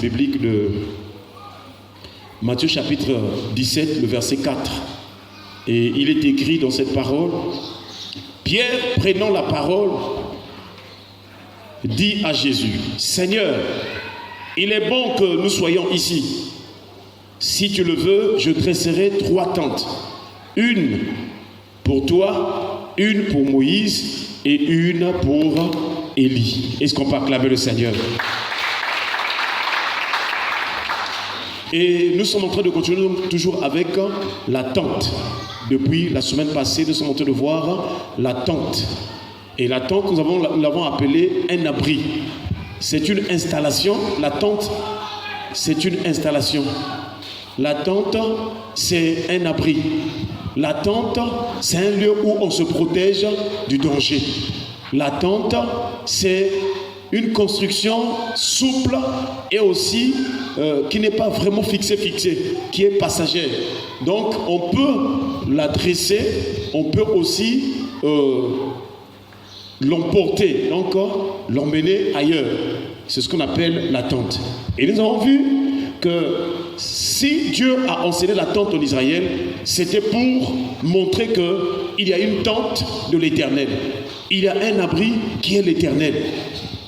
biblique de Matthieu chapitre 17, le verset 4. Et il est écrit dans cette parole, Pierre, prenant la parole, dit à Jésus, Seigneur, il est bon que nous soyons ici. Si tu le veux, je dresserai 3 tentes. Une pour toi, une pour Moïse et une pour Élie. Est-ce qu'on peut acclamer le Seigneur? Et nous sommes en train de continuer toujours avec la tente. Depuis la semaine passée, nous sommes en train de voir la tente. Et la tente, nous l'avons appelée un abri. C'est une installation. La tente, c'est une installation. La tente, c'est un abri. La tente, c'est un lieu où on se protège du danger. La tente, c'est une construction souple et aussi qui n'est pas vraiment fixée, qui est passagère. Donc, on peut la dresser, on peut aussi l'emporter, donc l'emmener ailleurs. C'est ce qu'on appelle la tente. Et nous avons vu que si Dieu a enseigné la tente en Israël, c'était pour montrer qu'il y a une tente de l'Éternel. Il y a un abri qui est l'Éternel.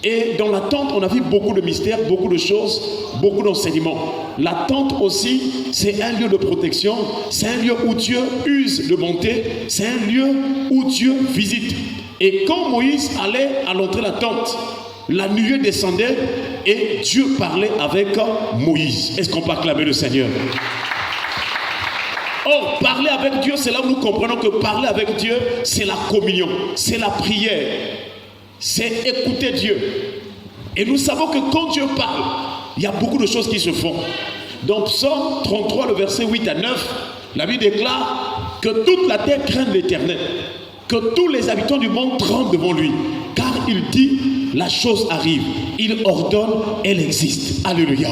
Et dans la tente, on a vu beaucoup de mystères, beaucoup de choses, beaucoup d'enseignements. La tente aussi, c'est un lieu de protection, c'est un lieu où Dieu use de bonté, c'est un lieu où Dieu visite. Et quand Moïse allait à l'entrée de la tente, la nuée descendait et Dieu parlait avec Moïse. Est-ce qu'on peut acclamer le Seigneur? Or, parler avec Dieu, c'est là où nous comprenons que parler avec Dieu, c'est la communion, c'est la prière, c'est écouter Dieu. Et nous savons que quand Dieu parle, il y a beaucoup de choses qui se font. Dans Psaume 33, le verset 8 à 9, la Bible déclare que toute la terre craint l'Éternel, que tous les habitants du monde tremblent devant lui, car il dit, la chose arrive, il ordonne, elle existe. Alléluia.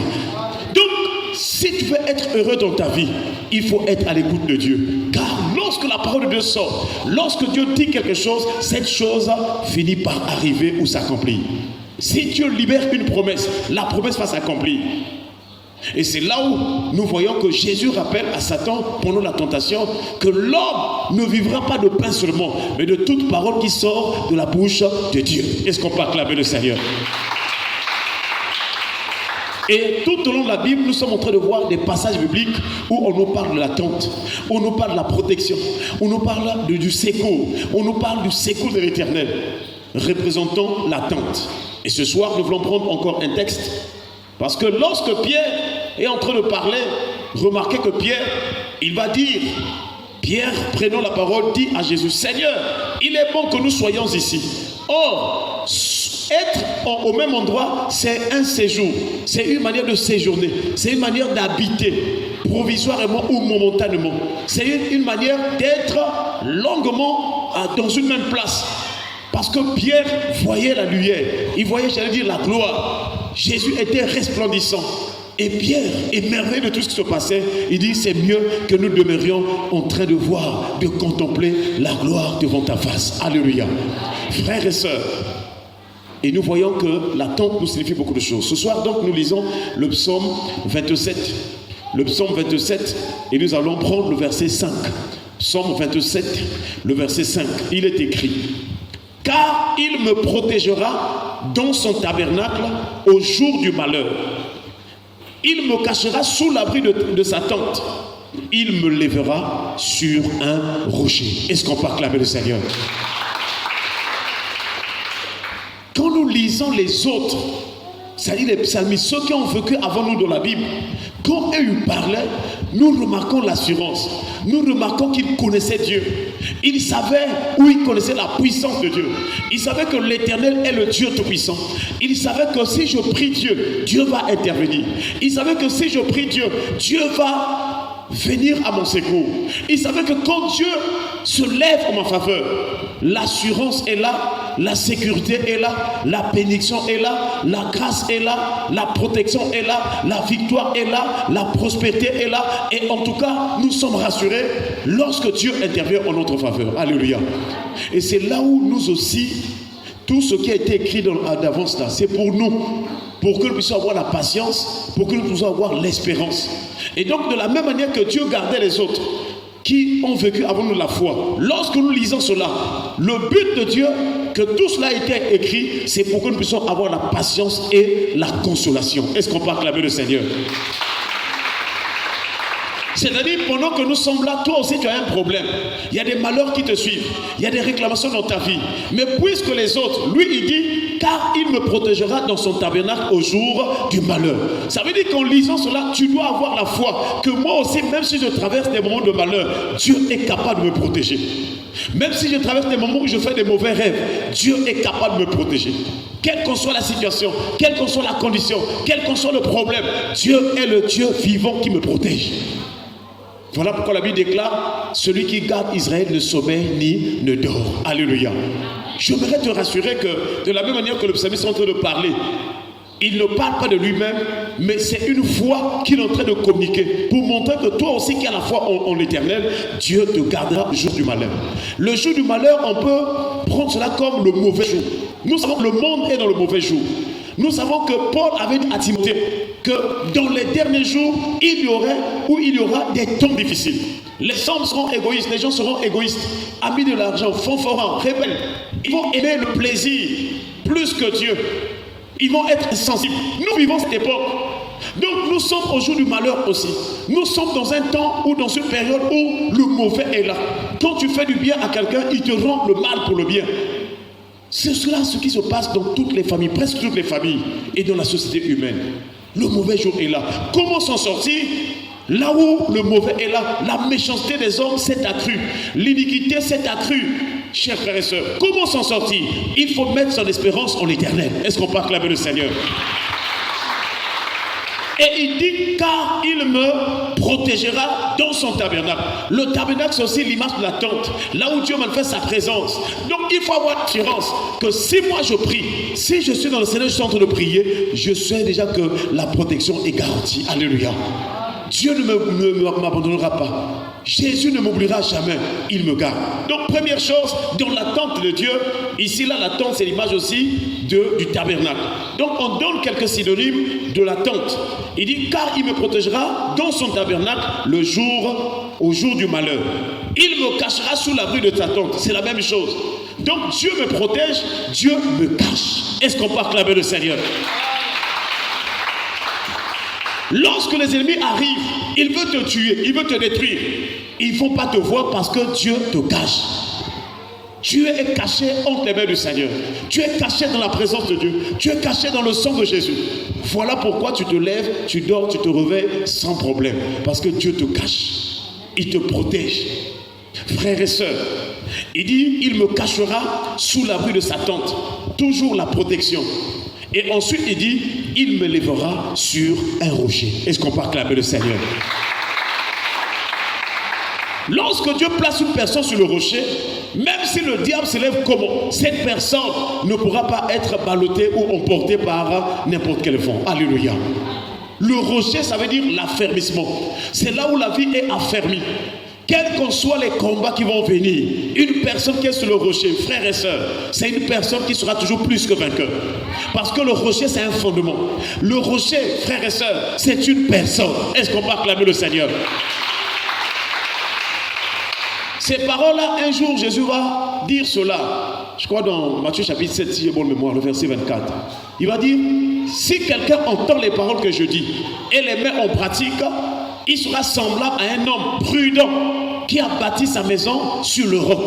Donc, si tu veux être heureux dans ta vie, il faut être à l'écoute de Dieu. Car lorsque la parole de Dieu sort, lorsque Dieu dit quelque chose, cette chose finit par arriver ou s'accomplir. Si Dieu libère une promesse, la promesse va s'accomplir. Et c'est là où nous voyons que Jésus rappelle à Satan pendant la tentation que l'homme ne vivra pas de pain seulement, mais de toute parole qui sort de la bouche de Dieu. Est-ce qu'on peut acclamer le Seigneur? Et tout au long de la Bible, nous sommes en train de voir des passages bibliques où on nous parle de la tente, où on nous parle de la protection, où on nous parle du secours, où on nous parle du secours de l'Éternel, représentant la tente. Et ce soir, nous voulons prendre encore un texte, parce que lorsque Pierre est en train de parler, remarquez que Pierre, il va dire, Pierre, prenant la parole, dit à Jésus, Seigneur, il est bon que nous soyons ici. Or, être au même endroit, c'est un séjour, c'est une manière de séjourner, c'est une manière d'habiter, provisoirement ou momentanément. C'est une manière d'être longuement dans une même place. Parce que Pierre voyait la lumière, il voyait, j'allais dire, la gloire. Jésus était resplendissant. Et Pierre, émerveillé de tout ce qui se passait, il dit, c'est mieux que nous demeurions en train de voir, de contempler la gloire devant ta face. Alléluia. Frères et sœurs, et nous voyons que la tente nous signifie beaucoup de choses. Ce soir, donc, nous lisons le psaume 27. Le psaume 27, et nous allons prendre le verset 5. Psaume 27, le verset 5. Il est écrit, « Car il me protégera dans son tabernacle au jour du malheur. Il me cachera sous l'abri de sa tente. Il me lèvera sur un rocher. » Est-ce qu'on peut acclamer le Seigneur? Quand nous lisons les autres, c'est-à-dire les psalmistes, ceux qui ont vécu avant nous dans la Bible, quand eux parlaient, nous remarquons l'assurance. Nous remarquons qu'ils connaissaient Dieu. Ils savaient où ils connaissaient la puissance de Dieu. Ils savaient que l'Éternel est le Dieu Tout-Puissant. Ils savaient que si je prie Dieu, Dieu va intervenir. Ils savaient que si je prie Dieu, Dieu va venir à mon secours. Ils savaient que quand Dieu se lève en ma faveur, l'assurance est là, la sécurité est là, la bénédiction est là, la grâce est là, la protection est là, la victoire est là, la prospérité est là. Et en tout cas, nous sommes rassurés lorsque Dieu intervient en notre faveur. Alléluia. Et c'est là où nous aussi, tout ce qui a été écrit d'avance là, c'est pour nous. pour que nous puissions avoir la patience, pour que nous puissions avoir l'espérance. Et donc de la même manière que Dieu gardait les autres qui ont vécu avant nous la foi, lorsque nous lisons cela, le but de Dieu, que tout cela a été écrit, c'est pour que nous puissions avoir la patience et la consolation. Est-ce qu'on peut acclamer le Seigneur? C'est-à-dire, pendant que nous sommes là, toi aussi tu as un problème. Il y a des malheurs qui te suivent. Il y a des réclamations dans ta vie. Mais puisque les autres, lui il dit, car il me protégera dans son tabernacle au jour du malheur. Ça veut dire qu'en lisant cela, tu dois avoir la foi que moi aussi, même si je traverse des moments de malheur, Dieu est capable de me protéger. Même si je traverse des moments où je fais des mauvais rêves, Dieu est capable de me protéger. Quelle qu'en soit la situation, quelle qu'en soit la condition, quel qu'en soit le problème, Dieu est le Dieu vivant qui me protège. Voilà pourquoi la Bible déclare, celui qui garde Israël ne sommeille ni ne dort. Alléluia. J'aimerais te rassurer que de la même manière que le psalmiste est en train de parler, il ne parle pas de lui-même, mais c'est une foi qu'il est en train de communiquer pour montrer que toi aussi qui as la foi en l'Éternel, Dieu te gardera le jour du malheur. Le jour du malheur, on peut prendre cela comme le mauvais jour. Nous savons que le monde est dans le mauvais jour. Nous savons que Paul avait dit à Timothée que dans les derniers jours, il y aura des temps difficiles. Les hommes seront égoïstes, les gens seront égoïstes, amis de l'argent, fanfarons, rebelles. Ils vont aimer le plaisir plus que Dieu. Ils vont être insensibles. Nous vivons cette époque. Donc nous sommes au jour du malheur aussi. Nous sommes dans un temps ou dans une période où le mauvais est là. Quand tu fais du bien à quelqu'un, il te rend le mal pour le bien. C'est cela ce qui se passe dans toutes les familles, presque toutes les familles et dans la société humaine. Le mauvais jour est là. Comment s'en sortir? Là où le mauvais est là, la méchanceté des hommes s'est accrue. L'iniquité s'est accrue. Chers frères et sœurs, comment s'en sortir? Il faut mettre son espérance en l'Éternel. Est-ce qu'on peut acclamer le Seigneur? Et il dit, car il me protégera dans son tabernacle. Le tabernacle, c'est aussi l'image de la tente, là où Dieu manifeste sa présence. Donc il faut avoir l'assurance que si moi je prie, si je suis dans le Seigneur, je suis en train de prier, je sais déjà que la protection est garantie. Alléluia. Dieu ne m'abandonnera pas. Jésus ne m'oubliera jamais, il me garde. Donc première chose, dans l'attente de Dieu, ici là l'attente c'est l'image aussi du tabernacle. Donc on donne quelques synonymes de l'attente. Il dit car il me protégera dans son tabernacle au jour du malheur. Il me cachera sous l'abri de ta tente, c'est la même chose. Donc Dieu me protège, Dieu me cache. Est-ce qu'on peut acclamer le Seigneur? Lorsque les ennemis arrivent, ils veulent te tuer, ils veulent te détruire. Ils ne vont pas te voir parce que Dieu te cache. Tu es caché entre les mains du Seigneur. Tu es caché dans la présence de Dieu. Tu es caché dans le sang de Jésus. Voilà pourquoi tu te lèves, tu dors, tu te réveilles sans problème. Parce que Dieu te cache. Il te protège. Frères et sœurs, il dit, il me cachera sous l'abri de sa tente. Toujours la protection. Et ensuite, il dit, il me lèvera sur un rocher. Est-ce qu'on peut acclamer le Seigneur? Lorsque Dieu place une personne sur le rocher, même si le diable se lève comment, cette personne ne pourra pas être ballottée ou emportée par n'importe quel vent. Alléluia. Le rocher, ça veut dire l'affermissement. C'est là où la vie est affermie. Quels qu'en soient les combats qui vont venir, une personne qui est sur le rocher, frères et sœurs, c'est une personne qui sera toujours plus que vainqueur. Parce que le rocher, c'est un fondement. Le rocher, frères et sœurs, c'est une personne. Est-ce qu'on peut acclamer le Seigneur? Ces paroles-là, un jour, Jésus va dire cela. Je crois dans Matthieu chapitre 7, si j'ai bonne mémoire, le verset 24. Il va dire, si quelqu'un entend les paroles que je dis et les met en pratique, il sera semblable à un homme prudent qui a bâti sa maison sur le roc.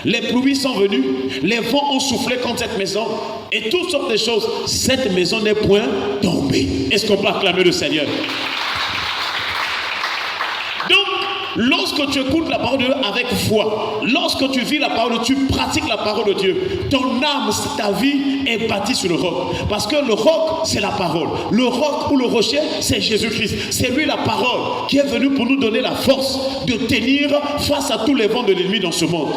Les pluies sont venues, les vents ont soufflé contre cette maison et toutes sortes de choses. Cette maison n'est point tombée. Est-ce qu'on peut acclamer le Seigneur? Lorsque tu écoutes la parole de Dieu avec foi, lorsque tu vis la parole de Dieu, tu pratiques la parole de Dieu, ton âme, ta vie est bâtie sur le roc. Parce que le roc, c'est la parole. Le roc ou le rocher, c'est Jésus-Christ. C'est lui la parole qui est venu pour nous donner la force de tenir face à tous les vents de l'ennemi dans ce monde.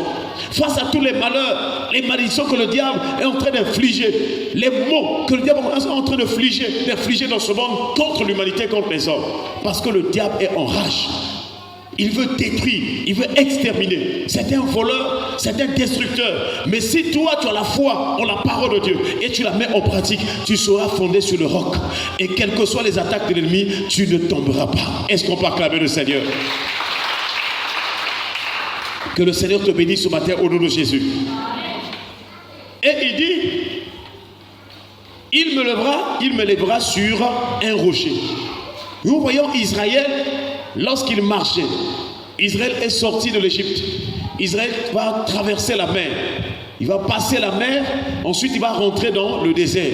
Face à tous les malheurs, les malédictions que le diable est en train d'infliger, les maux que le diable est en train d'infliger dans ce monde contre l'humanité, contre les hommes. Parce que le diable est en rage. Il veut détruire, il veut exterminer. C'est un voleur, c'est un destructeur. Mais si toi, tu as la foi en la parole de Dieu et tu la mets en pratique, tu seras fondé sur le roc. Et quelles que soient les attaques de l'ennemi, tu ne tomberas pas. Est-ce qu'on peut acclamer le Seigneur? Que le Seigneur te bénisse ce matin au nom de Jésus. Et il dit, il me lèvera sur un rocher. Nous voyons Israël lorsqu'il marchait. Israël est sorti de l'Égypte. Israël va traverser la mer. Il va passer la mer, ensuite il va rentrer dans le désert.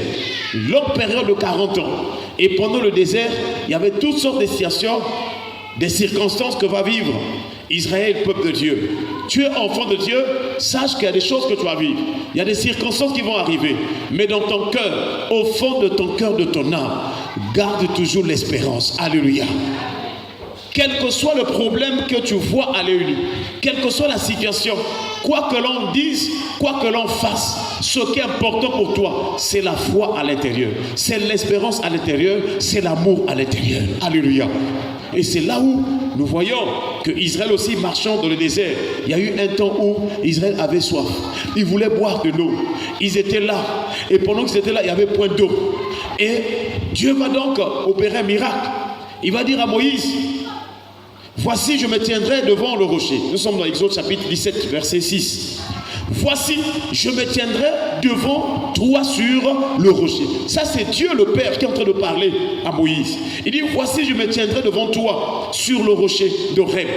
Longue période de 40 ans. Et pendant le désert, il y avait toutes sortes de situations, des circonstances que va vivre Israël, peuple de Dieu. Tu es enfant de Dieu, sache qu'il y a des choses que tu vas vivre. Il y a des circonstances qui vont arriver. Mais dans ton cœur, au fond de ton cœur, de ton âme, garde toujours l'espérance. Alléluia. Quel que soit le problème que tu vois, alléluia, quelle que soit la situation, quoi que l'on dise, quoi que l'on fasse, ce qui est important pour toi, c'est la foi à l'intérieur, c'est l'espérance à l'intérieur, c'est l'amour à l'intérieur. Alléluia. Et c'est là où nous voyons que Israël aussi marchant dans le désert, il y a eu un temps où Israël avait soif. Ils voulaient boire de l'eau. Ils étaient là. Et pendant qu'ils étaient là, il y avait point d'eau. Et Dieu va donc opérer un miracle. Il va dire à Moïse, voici, je me tiendrai devant le rocher. Nous sommes dans Exode chapitre 17, verset 6. Voici, je me tiendrai devant toi sur le rocher. Ça, c'est Dieu le Père qui est en train de parler à Moïse. Il dit, voici, je me tiendrai devant toi sur le rocher d'Horeb.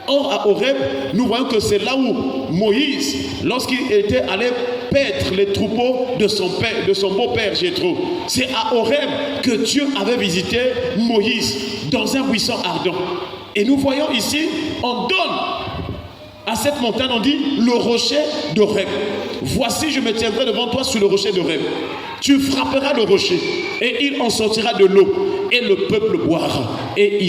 Or, à Horeb, nous voyons que c'est là où Moïse, lorsqu'il était allé paître les troupeaux de son père, de son beau-père Jéthro, c'est à Horeb que Dieu avait visité Moïse dans un buisson ardent. Et nous voyons ici, on donne à cette montagne, on dit le rocher d'Horeb. Voici, je me tiendrai devant toi sur le rocher d'Horeb. Tu frapperas le rocher et il en sortira de l'eau et le peuple boira. Et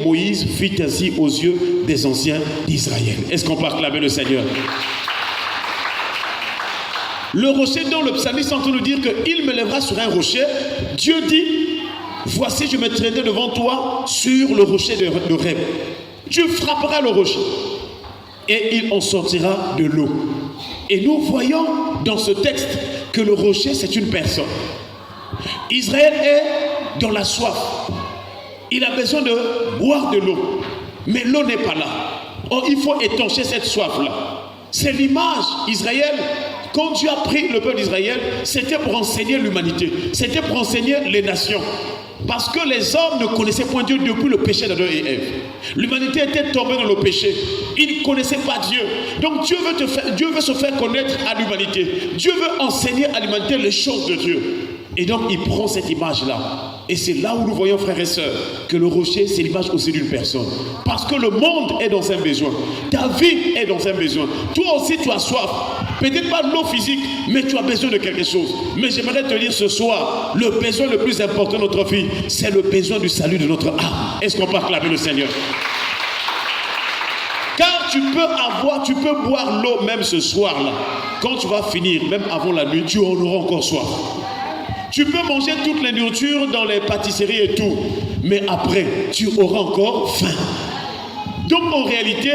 Moïse fit ainsi aux yeux des anciens d'Israël. Est-ce qu'on peut acclamer le Seigneur? Le rocher dont le psalmiste est en train de nous dire qu'il me lèvera sur un rocher. Dieu dit, voici, je me tiendrai devant toi sur le rocher d'Horeb. Tu frapperas le rocher et il en sortira de l'eau. Et nous voyons dans ce texte que le rocher, c'est une personne. Israël est dans la soif. Il a besoin de boire de l'eau. Mais l'eau n'est pas là. Or, il faut étancher cette soif-là. C'est l'image Israël. Quand Dieu a pris le peuple d'Israël, c'était pour enseigner l'humanité. C'était pour enseigner les nations. Parce que les hommes ne connaissaient point Dieu depuis le péché d'Adam et Ève. L'humanité était tombée dans le péché. Ils ne connaissaient pas Dieu. Donc Dieu veut se faire connaître à l'humanité. Dieu veut enseigner à l'humanité les choses de Dieu. Et donc il prend cette image-là. Et c'est là où nous voyons, frères et sœurs, que le rocher, c'est l'image aussi d'une personne. Parce que le monde est dans un besoin. Ta vie est dans un besoin. Toi aussi, tu as soif. Peut-être pas de l'eau physique, mais tu as besoin de quelque chose. Mais j'aimerais te dire ce soir, le besoin le plus important de notre vie, c'est le besoin du salut de notre âme. Est-ce qu'on peut acclamer le Seigneur? Car tu peux boire l'eau même ce soir-là. Quand tu vas finir, même avant la nuit, tu en auras encore soif. Tu peux manger toutes les nourritures dans les pâtisseries et tout, mais après, tu auras encore faim. Donc en réalité,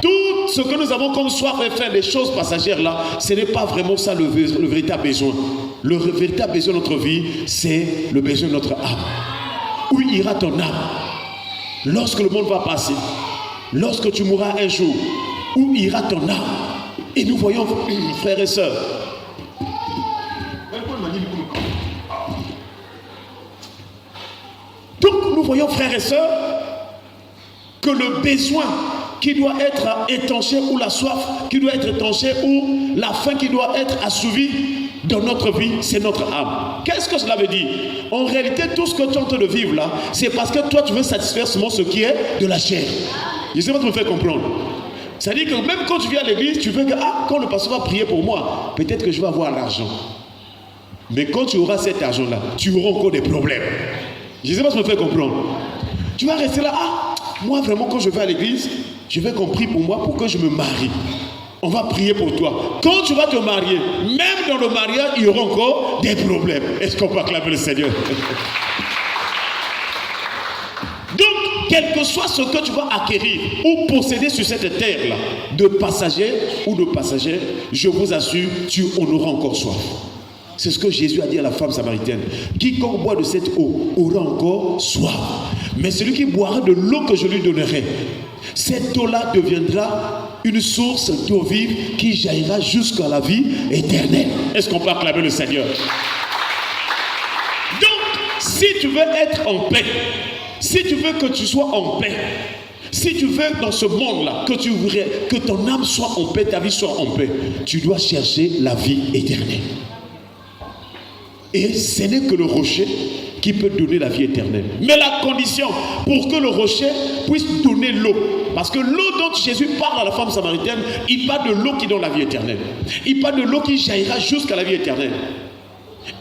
tout ce que nous avons comme soif et faim, les choses passagères là, ce n'est pas vraiment ça le véritable besoin. Le véritable besoin de notre vie, c'est le besoin de notre âme. Où ira ton âme? Lorsque le monde va passer, lorsque tu mourras un jour, où ira ton âme? Et nous voyons, frères et sœurs, donc nous voyons, frères et sœurs, que le besoin qui doit être étanché, ou la soif qui doit être étanchée, ou la faim qui doit être assouvie dans notre vie, c'est notre âme. Qu'est-ce que cela veut dire? En réalité, tout ce que tu es en train de vivre là, c'est parce que toi tu veux satisfaire seulement ce qui est de la chair. Je sais pas si tu me fais comprendre. C'est-à-dire que même quand tu viens à l'église, tu veux que quand le pasteur va prier pour moi, peut-être que je vais avoir l'argent. Mais quand tu auras cet argent-là, tu auras encore des problèmes. Je ne sais pas si tu me fais comprendre. Tu vas rester là, moi vraiment quand je vais à l'église, je veux qu'on prie pour moi pour que je me marie. On va prier pour toi. Quand tu vas te marier, même dans le mariage, il y aura encore des problèmes. Est-ce qu'on peut acclamer le Seigneur? Donc, quel que soit ce que tu vas acquérir ou posséder sur cette terre-là, de passager ou de passager, je vous assure, tu en auras encore soif. C'est ce que Jésus a dit à la femme samaritaine. Quiconque boit de cette eau aura encore soif. Mais celui qui boira de l'eau que je lui donnerai, cette eau-là deviendra une source d'eau vive qui jaillira jusqu'à la vie éternelle. Est-ce qu'on peut acclamer le Seigneur? Donc, si tu veux être en paix, si tu veux que tu sois en paix, si tu veux dans ce monde-là que ton âme soit en paix, ta vie soit en paix, tu dois chercher la vie éternelle. Et ce n'est que le rocher qui peut donner la vie éternelle. Mais la condition pour que le rocher puisse donner l'eau, parce que l'eau dont Jésus parle à la femme samaritaine, il parle de l'eau qui donne la vie éternelle. Il parle de l'eau qui jaillira jusqu'à la vie éternelle.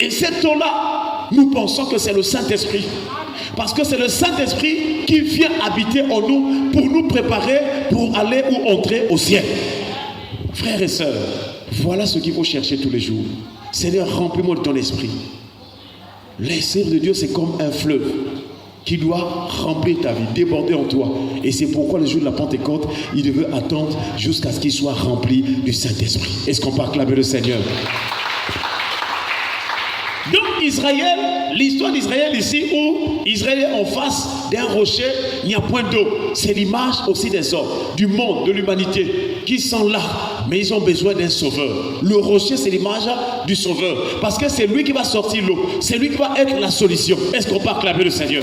Et cette eau-là, nous pensons que c'est le Saint-Esprit. Parce que c'est le Saint-Esprit qui vient habiter en nous pour nous préparer pour aller ou entrer au ciel. Frères et sœurs, voilà ce qu'il faut chercher tous les jours. Seigneur, remplis-moi de ton esprit. L'esprit de Dieu, c'est comme un fleuve qui doit remplir ta vie, déborder en toi. Et c'est pourquoi le jour de la Pentecôte, il devait attendre jusqu'à ce qu'il soit rempli du Saint-Esprit. Est-ce qu'on peut acclamer le Seigneur? Donc Israël, l'histoire d'Israël ici, où Israël est en face d'un rocher, il n'y a point d'eau. C'est l'image aussi des hommes, du monde, de l'humanité, qui sont là, mais ils ont besoin d'un sauveur. Le rocher, c'est l'image du sauveur, parce que c'est lui qui va sortir l'eau, c'est lui qui va être la solution. Est-ce qu'on peut acclamer le Seigneur?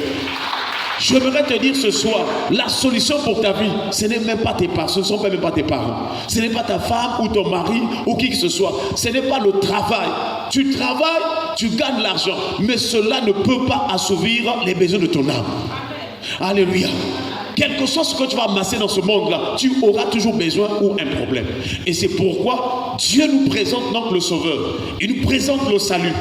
J'aimerais te dire ce soir, la solution pour ta vie, ce n'est même pas tes parents, ce ne sont même pas tes parents, ce n'est pas ta femme ou ton mari ou qui que ce soit, ce n'est pas le travail. Tu travailles, tu gagnes l'argent, mais cela ne peut pas assouvir les besoins de ton âme. Alléluia. Quel que soit ce que tu vas amasser dans ce monde-là, tu auras toujours besoin ou un problème. Et c'est pourquoi Dieu nous présente donc le Sauveur. Il nous présente le salut.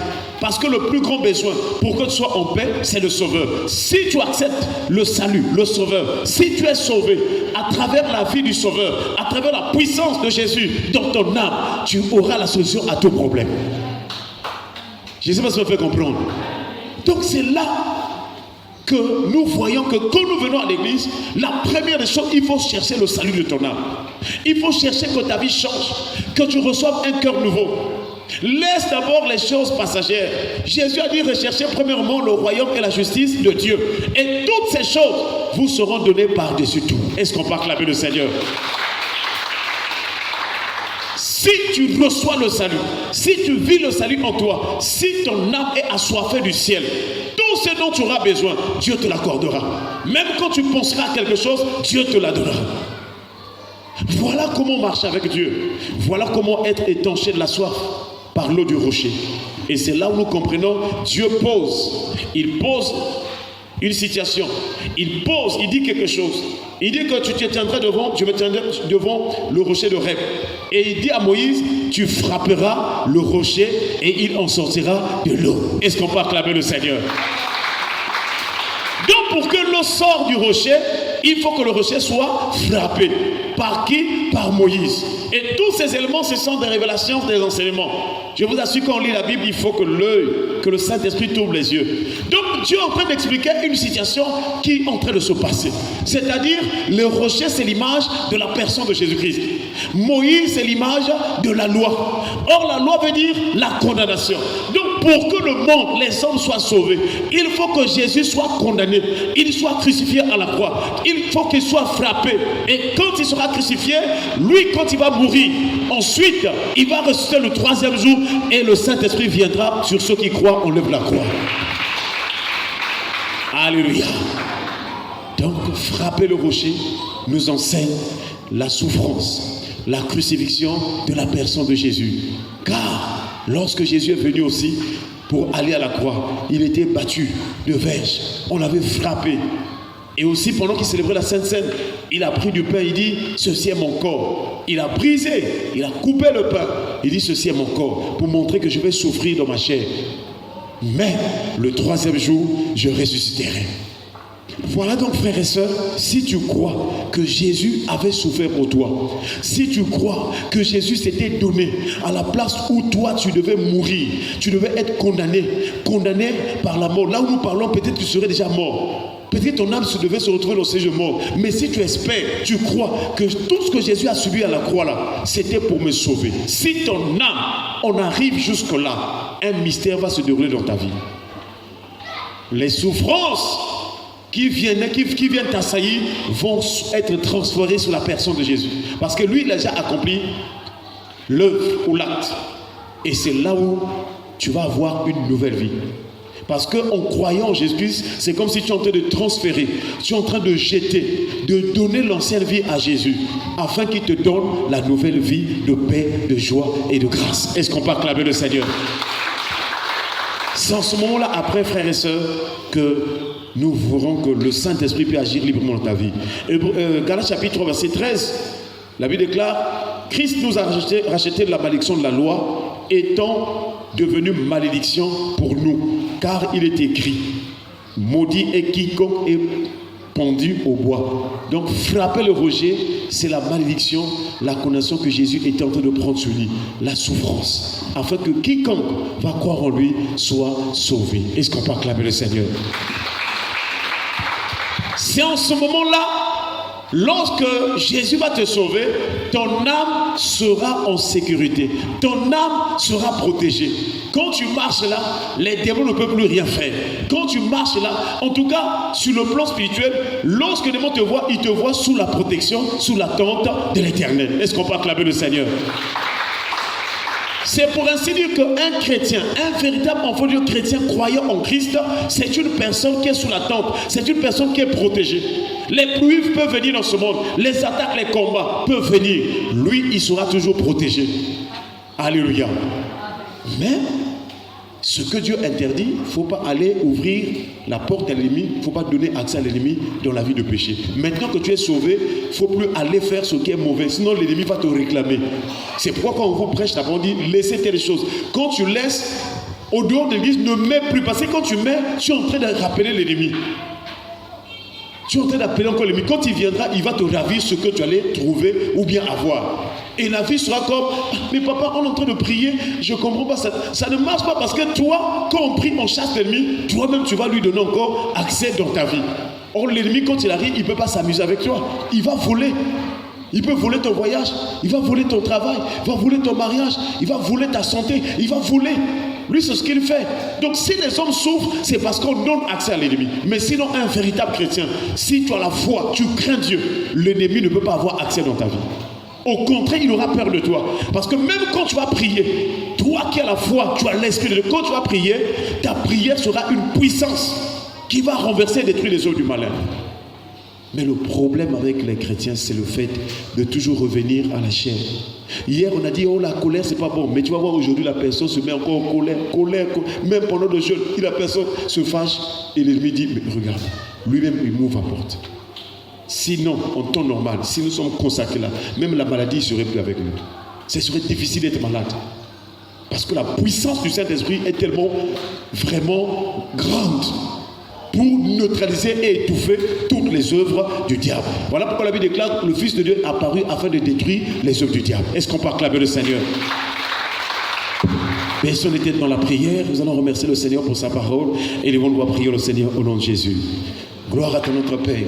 Parce que le plus grand besoin pour que tu sois en paix, c'est le Sauveur. Si tu acceptes le salut, le Sauveur, si tu es sauvé à travers la vie du Sauveur, à travers la puissance de Jésus dans ton âme, tu auras la solution à tout problème. Je ne sais pas si ça me fait comprendre. Donc c'est là que nous voyons que quand nous venons à l'église, la première des choses, il faut chercher le salut de ton âme. Il faut chercher que ta vie change, que tu reçoives un cœur nouveau. Laisse d'abord les choses passagères. Jésus a dit recherchez premièrement le royaume et la justice de Dieu. Et toutes ces choses vous seront données par-dessus tout. Est-ce qu'on peut acclamer le Seigneur? Si tu reçois le salut, si tu vis le salut en toi, si ton âme est assoiffée du ciel, tout ce dont tu auras besoin, Dieu te l'accordera. Même quand tu penseras à quelque chose, Dieu te la donnera. Voilà comment marcher avec Dieu. Voilà comment être étanché de la soif par l'eau du rocher. Et c'est là où nous comprenons, Dieu pose. Il pose une situation. Il pose, il dit quelque chose. Il dit que tu te tiendras devant, je me tiendrai devant le rocher de Horeb. Et il dit à Moïse, tu frapperas le rocher et il en sortira de l'eau. Est-ce qu'on peut acclamer le Seigneur? Donc pour que l'eau sorte du rocher, il faut que le rocher soit frappé. Par qui? Par Moïse. Et tous ces éléments, ce sont des révélations, des enseignements. Je vous assure, quand on lit la Bible, il faut que l'œil, que le Saint-Esprit t'ouvre les yeux. Donc Dieu est en train d'expliquer une situation qui est en train de se passer. C'est-à-dire, le rocher, c'est l'image de la personne de Jésus-Christ. Moïse, c'est l'image de la loi. Or, la loi veut dire la condamnation. Donc, pour que le monde, les hommes soient sauvés, il faut que Jésus soit condamné. Il soit crucifié à la croix. Il faut qu'il soit frappé. Et quand il sera crucifié, lui, quand il va mourir, ensuite, il va ressusciter le troisième jour et le Saint-Esprit viendra sur ceux qui croient, on lève la croix. Alléluia. Donc, frapper le rocher nous enseigne la souffrance, la crucifixion de la personne de Jésus. Car, lorsque Jésus est venu aussi pour aller à la croix, il était battu de verges. On l'avait frappé. Et aussi, pendant qu'il célébrait la Sainte Seine, il a pris du pain, il dit, ceci est mon corps. Il a brisé, il a coupé le pain. Il dit, ceci est mon corps, pour montrer que je vais souffrir dans ma chair. Mais, le troisième jour, je ressusciterai. Voilà donc, frères et sœurs, si tu crois que Jésus avait souffert pour toi, si tu crois que Jésus s'était donné à la place où toi tu devais mourir, tu devais être condamné par la mort, là où nous parlons, peut-être tu serais déjà mort. Peut-être ton âme devait se retrouver dans ces jeux morts. Mais si tu espères, tu crois que tout ce que Jésus a subi à la croix là, c'était pour me sauver. Si ton âme, on arrive jusque-là, un mystère va se dérouler dans ta vie. Les souffrances qui viennent t'assaillir vont être transférées sur la personne de Jésus. Parce que lui, il a déjà accompli l'œuvre ou l'acte. Et c'est là où tu vas avoir une nouvelle vie. Parce qu'en croyant en Jésus-Christ, c'est comme si tu es en train de transférer, tu es en train de jeter, de donner l'ancienne vie à Jésus, afin qu'il te donne la nouvelle vie de paix, de joie et de grâce. Est-ce qu'on peut acclamer le Seigneur? C'est en ce moment-là, après, frères et sœurs, que nous verrons que le Saint-Esprit peut agir librement dans ta vie. Galates chapitre 3, verset 13, la Bible déclare: Christ nous a racheté de la malédiction de la loi, étant devenu malédiction pour nous, car il est écrit: maudit est quiconque est pendu au bois. Donc frapper le rocher, c'est la malédiction, la condamnation que Jésus était en train de prendre sur lui, la souffrance, afin que quiconque va croire en lui soit sauvé. Est-ce qu'on peut acclamer le Seigneur? C'est en ce moment-là, lorsque Jésus va te sauver, ton âme sera en sécurité. Ton âme sera protégée. Quand tu marches là, les démons ne peuvent plus rien faire. Quand tu marches là, en tout cas, sur le plan spirituel, lorsque les démons te voient, ils te voient sous la protection, sous la tente de l'Éternel. Est-ce qu'on peut acclamer le Seigneur? C'est pour ainsi dire qu'un chrétien, un véritable enfant de Dieu chrétien croyant en Christ, c'est une personne qui est sous la tente, c'est une personne qui est protégée. Les pluies peuvent venir dans ce monde, les attaques, les combats peuvent venir. Lui, il sera toujours protégé. Alléluia. Mais ce que Dieu interdit, il ne faut pas aller ouvrir la porte à l'ennemi, il ne faut pas donner accès à l'ennemi dans la vie de péché. Maintenant que tu es sauvé, il ne faut plus aller faire ce qui est mauvais, sinon l'ennemi va te réclamer. C'est pourquoi quand on vous prêche, on dit laissez telle chose. Quand tu laisses, au dehors de l'église, ne mets plus, parce que quand tu mets, tu es en train de rappeler l'ennemi. Tu es en train d'appeler encore l'ennemi. Quand il viendra, il va te ravir ce que tu allais trouver ou bien avoir. Et la vie sera comme: mais papa, on est en train de prier, je ne comprends pas, ça ne marche pas, parce que toi, quand on prie, on chasse l'ennemi, toi-même tu vas lui donner encore accès dans ta vie. Or l'ennemi, quand il arrive, il ne peut pas s'amuser avec toi, il va voler. Il peut voler ton voyage, il va voler ton travail, il va voler ton mariage, il va voler ta santé, il va voler. Lui, c'est ce qu'il fait. Donc si les hommes souffrent, c'est parce qu'on donne accès à l'ennemi. Mais sinon, un véritable chrétien, si tu as la foi, tu crains Dieu, l'ennemi ne peut pas avoir accès dans ta vie. Au contraire, il aura peur de toi. Parce que même quand tu vas prier, toi qui as la foi, tu as l'esprit de Dieu, quand tu vas prier, ta prière sera une puissance qui va renverser et détruire les œuvres du malin. Mais le problème avec les chrétiens, c'est le fait de toujours revenir à la chair. Hier, on a dit: oh, la colère, c'est pas bon. Mais tu vas voir, aujourd'hui, la personne se met encore en colère. Même pendant le jeûne, la personne se fâche et l'ennemi dit: mais regarde, lui-même, il m'ouvre la porte. Sinon, en temps normal, si nous sommes consacrés là, même la maladie ne serait plus avec nous. Ce serait difficile d'être malade. Parce que la puissance du Saint-Esprit est tellement, vraiment grande pour neutraliser et étouffer toutes les œuvres du diable. Voilà pourquoi la Bible déclare que le Fils de Dieu est apparu afin de détruire les œuvres du diable. Est-ce qu'on peut acclamer le Seigneur? Baissons les têtes dans la prière. Nous allons remercier le Seigneur pour sa parole et nous allons prier le Seigneur au nom de Jésus. Gloire à ton notre Père.